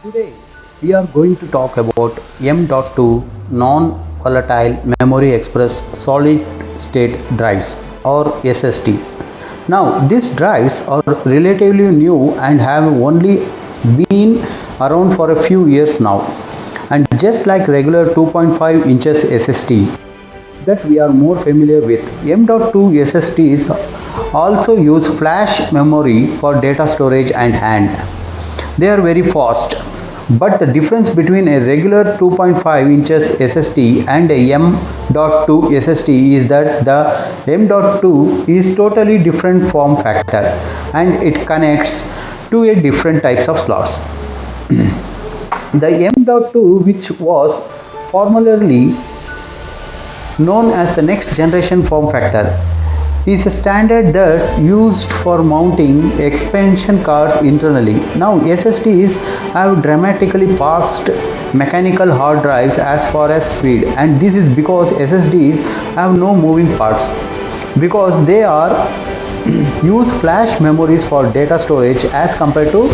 Today we are going to talk about M.2 non-volatile memory express solid state drives or SSDs. Now these drives are relatively new and have only been around for a few years now. And just like regular 2.5 inches SSD that we are more familiar with, M.2 SSDs also use flash memory for data storage and hand. They are very fast, but the difference between a regular 2.5 inches SSD and a M.2 SSD is that the M.2 is totally different form factor and it connects to a different types of slots. The M.2, which was formerly known as the next generation form factor, is a standard that's used for mounting expansion cards internally. Now SSDs have dramatically passed mechanical hard drives as far as speed, and this is because SSDs have no moving parts because they are use flash memories for data storage as compared to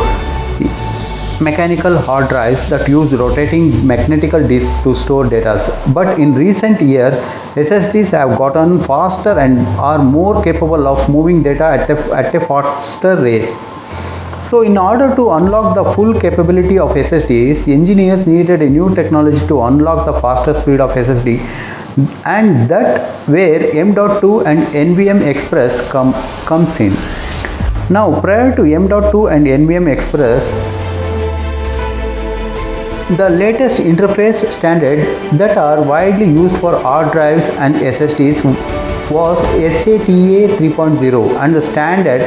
mechanical hard drives that use rotating magnetical disk to store data. But in recent years, SSDs have gotten faster and are more capable of moving data at a faster rate. So in order to unlock the full capability of SSDs, engineers needed a new technology to unlock the faster speed of SSD, and that where M.2 and NVM Express comes in. Now prior to M.2 and NVM Express, the latest interface standard that are widely used for hard drives and SSDs was SATA 3.0, and the standard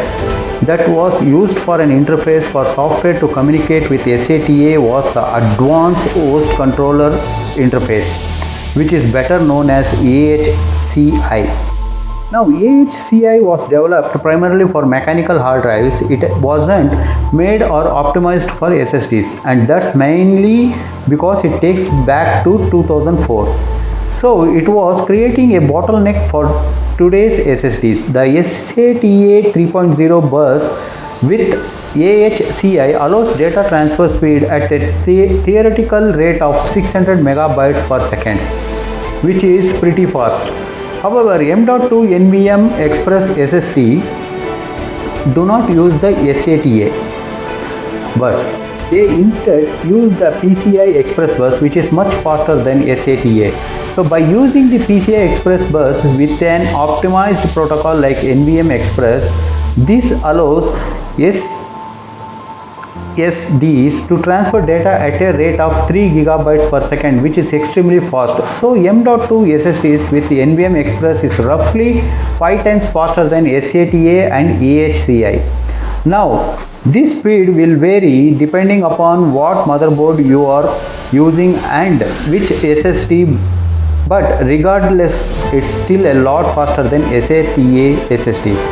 that was used for an interface for software to communicate with SATA was the Advanced Host Controller Interface, which is better known as AHCI. Now AHCI was developed primarily for mechanical hard drives. It wasn't made or optimized for SSDs, and that's mainly because it takes back to 2004. So it was creating a bottleneck for today's SSDs. The SATA 3.0 bus with AHCI allows data transfer speed at a theoretical rate of 600 megabytes per second, which is pretty fast. However, M.2 NVM Express SSD do not use the SATA bus. They instead use the PCI Express bus, which is much faster than SATA. So by using the PCI Express bus with an optimized protocol like NVM Express, this allows SSDs to transfer data at a rate of 3 gigabytes per second, which is extremely fast. So M.2 SSDs with NVM Express is roughly 5 times faster than SATA and AHCI. Now this speed will vary depending upon what motherboard you are using and which SSD, but regardless it's still a lot faster than SATA SSDs.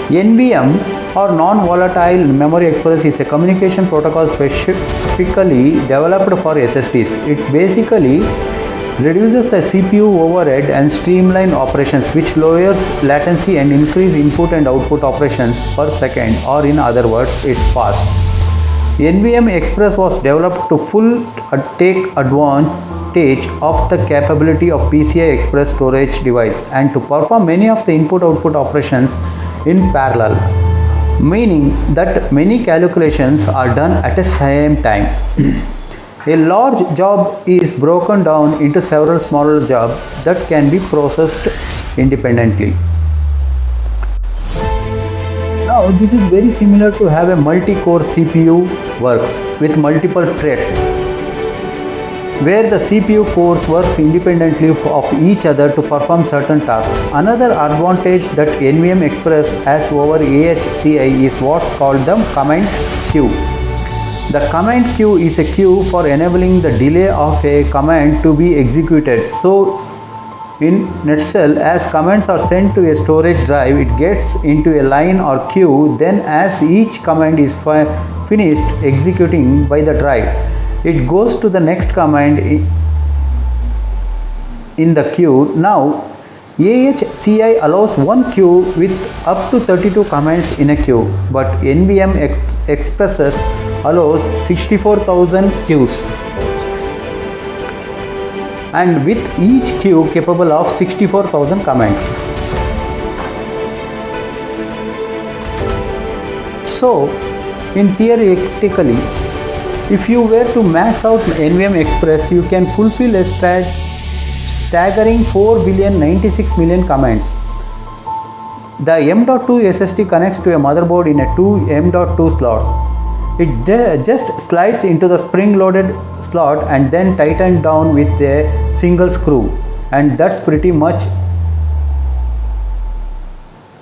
NVM or non-volatile memory express is a communication protocol specifically developed for SSDs. It basically reduces the CPU overhead and streamline operations, which lowers latency and increase input and output operations per second, or in other words, it's fast. NVM Express was developed to take advantage of the capability of PCI Express storage device and to perform many of the input-output operations in parallel, meaning that many calculations are done at the same time. A large job is broken down into several smaller jobs that can be processed independently. Now this is very similar to have a multi-core CPU works with multiple threads, where the CPU cores work independently of each other to perform certain tasks. Another advantage that NVM Express has over AHCI is what's called the command queue. The command queue is a queue for enabling the delay of a command to be executed. So in nutshell, as commands are sent to a storage drive, it gets into a line or queue. Then as each command is finished executing by the drive, it goes to the next command in the queue. Now AHCI allows one queue with up to 32 commands in a queue, but NVM Expresses allows 64,000 queues, and with each queue capable of 64,000 comments. So, in theoretically, if you were to max out NVMe Express, you can fulfill a staggering 4,096,000,000 commands. The M.2 SSD connects to a motherboard in a two M.2 slots. It just slides into the spring-loaded slot and then tightened down with a single screw, and that's pretty much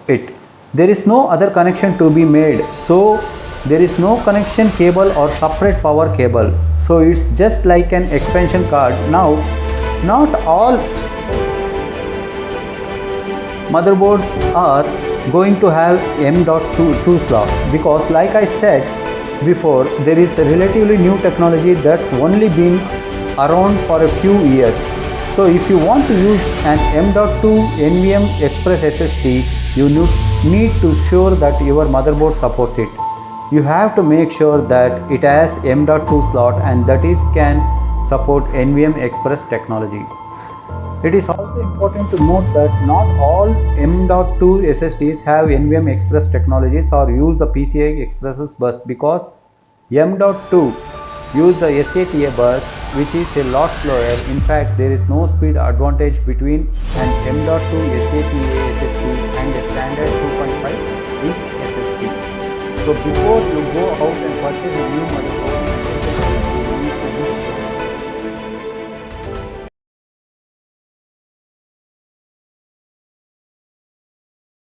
it. There is no other connection to be made, so there is no connection cable or separate power cable, so it's just like an expansion card. Now, not all motherboards are going to have M.2 slots, because like I said before, there is a relatively new technology that's only been around for a few years. So if you want to use an M.2 NVMe Express SSD, you need to ensure that your motherboard supports it. You have to make sure that it has M.2 slot and that is can support NVMe Express technology. It is also important to note that not all M.2 SSDs have NVMe Express technologies or use the PCI Express bus, because M.2 use the SATA bus, which is a lot slower. In fact, there is no speed advantage between an M.2 SATA SSD and a standard 2.5-inch SSD. So before you go out and purchase a new motherboard,